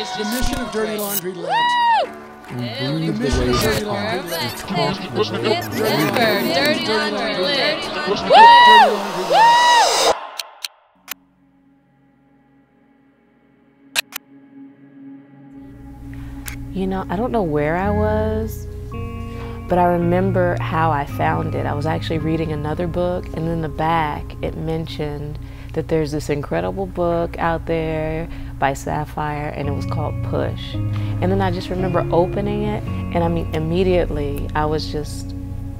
is The just mission of Dirty Laundry Lit. The mission of Dirty Laundry Lit. Dirty Laundry Lit. You know, I don't know where I was, but I remember how I found it. I was actually reading another book, and in the back it mentioned that there's this incredible book out there by Sapphire, and it was called Push. And then I just remember opening it, and I mean, immediately I was just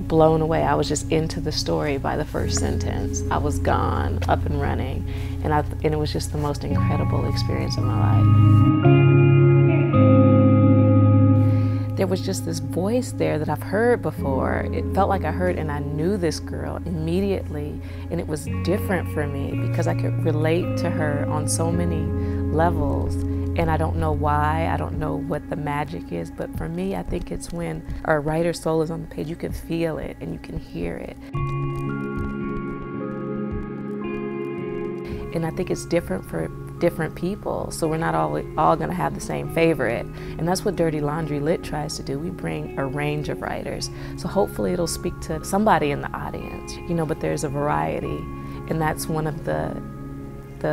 blown away. I was just into the story by the first sentence. I was gone, up and running, and it was just the most incredible experience of my life. There was just this voice there that I've heard before. It felt like I heard, and I knew this girl immediately, and it was different for me because I could relate to her on so many levels, and I don't know why, I don't know what the magic is, but for me, I think it's when a writer's soul is on the page, you can feel it and you can hear it. And I think it's different for different people, so we're not all gonna have the same favorite. And that's what Dirty Laundry Lit tries to do. We bring a range of writers. So hopefully it'll speak to somebody in the audience, you know, but there's a variety. And that's one of the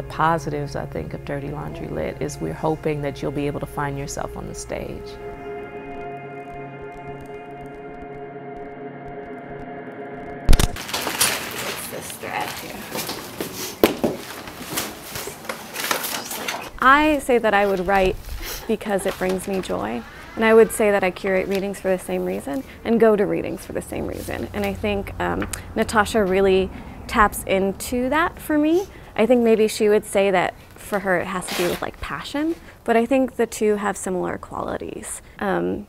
positives, I think, of Dirty Laundry Lit, is we're hoping that you'll be able to find yourself on the stage. It's this thread here. I say that I would write because it brings me joy. And I would say that I curate readings for the same reason and go to readings for the same reason. And I think Natashia really taps into that for me. I think maybe she would say that for her it has to do with like passion, but I think the two have similar qualities. I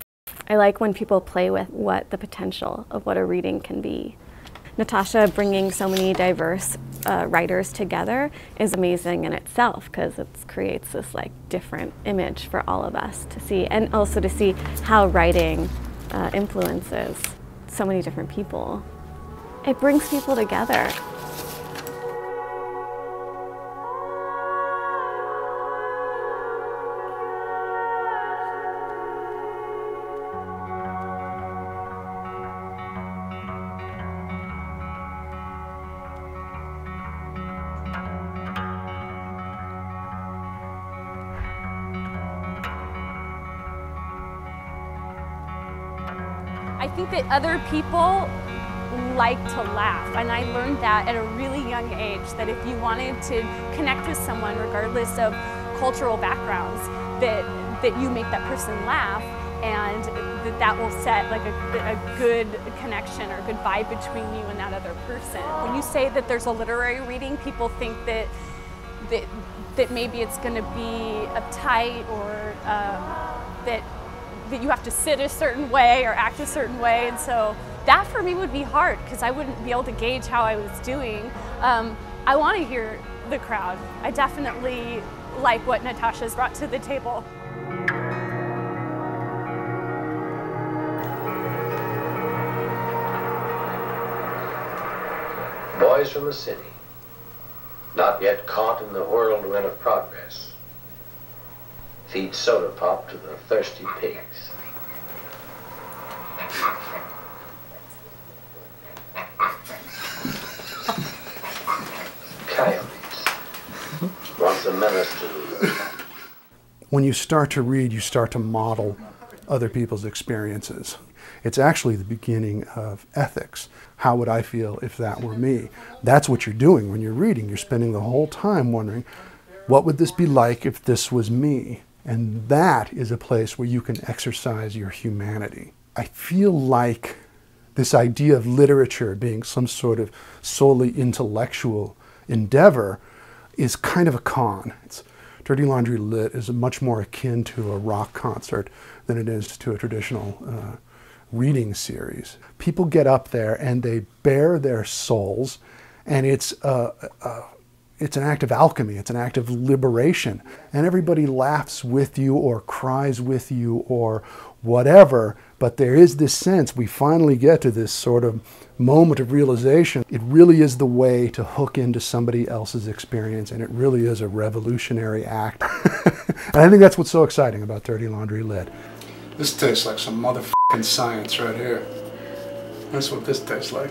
like when people play with what the potential of what a reading can be. Natashia bringing so many diverse writers together is amazing in itself because it creates this like different image for all of us to see, and also to see how writing influences so many different people. It brings people together. I think that other people like to laugh, and I learned that at a really young age, that if you wanted to connect with someone regardless of cultural backgrounds, that you make that person laugh, and that will set like a good connection or a good vibe between you and that other person. When you say that there's a literary reading, people think that maybe it's going to be uptight, or that you have to sit a certain way or act a certain way, and so that for me would be hard because I wouldn't be able to gauge how I was doing. I want to hear the crowd. I definitely like what Natashia's brought to the table. Boys from the city, not yet caught in the whirlwind of progress, feed soda pop to the thirsty pigs. Coyotes, once a menace to... When you start to read, you start to model other people's experiences. It's actually the beginning of ethics. How would I feel if that were me? That's what you're doing when you're reading. You're spending the whole time wondering, what would this be like if this was me? And that is a place where you can exercise your humanity. I feel like this idea of literature being some sort of solely intellectual endeavor is kind of a con. Dirty Laundry Lit is much more akin to a rock concert than it is to a traditional reading series. People get up there and they bare their souls, and it's it's an act of alchemy, it's an act of liberation. And everybody laughs with you or cries with you or whatever, but there is this sense, we finally get to this sort of moment of realization. It really is the way to hook into somebody else's experience, and it really is a revolutionary act. And I think that's what's so exciting about Dirty Laundry Lit. This tastes like some motherfucking science right here. That's what this tastes like.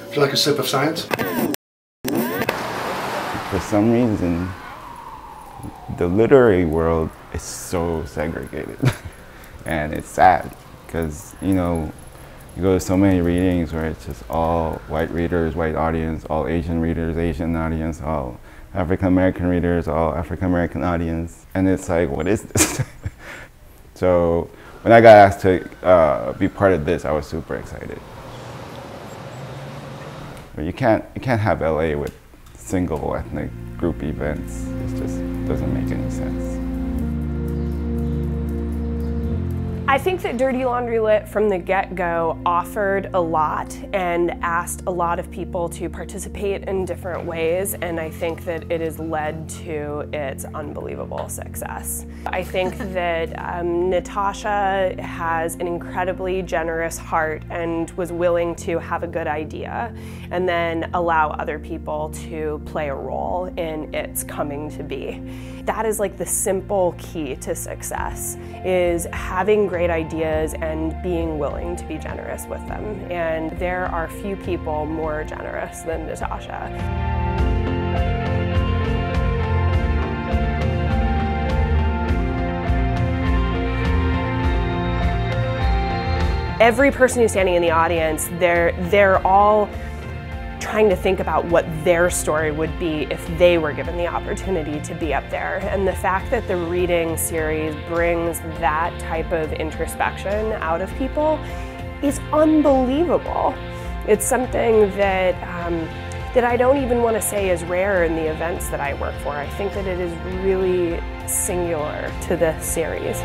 Would you like a sip of science? For some reason, the literary world is so segregated. And it's sad because, you know, you go to so many readings where it's just all white readers, white audience, all Asian readers, Asian audience, all African American readers, all African American audience. And it's like, what is this? So when I got asked to be part of this, I was super excited. But you can't have LA with single ethnic group events. It just doesn't make any sense. I think that Dirty Laundry Lit from the get-go offered a lot and asked a lot of people to participate in different ways, and I think that it has led to its unbelievable success. I think that Natashia has an incredibly generous heart and was willing to have a good idea and then allow other people to play a role in its coming to be. That is like the simple key to success, is having great ideas and being willing to be generous with them. And there are few people more generous than Natashia. Every person who's standing in the audience, they're all trying to think about what their story would be if they were given the opportunity to be up there. And the fact that the reading series brings that type of introspection out of people is unbelievable. It's something that, that I don't even want to say is rare in the events that I work for. I think that it is really singular to this series.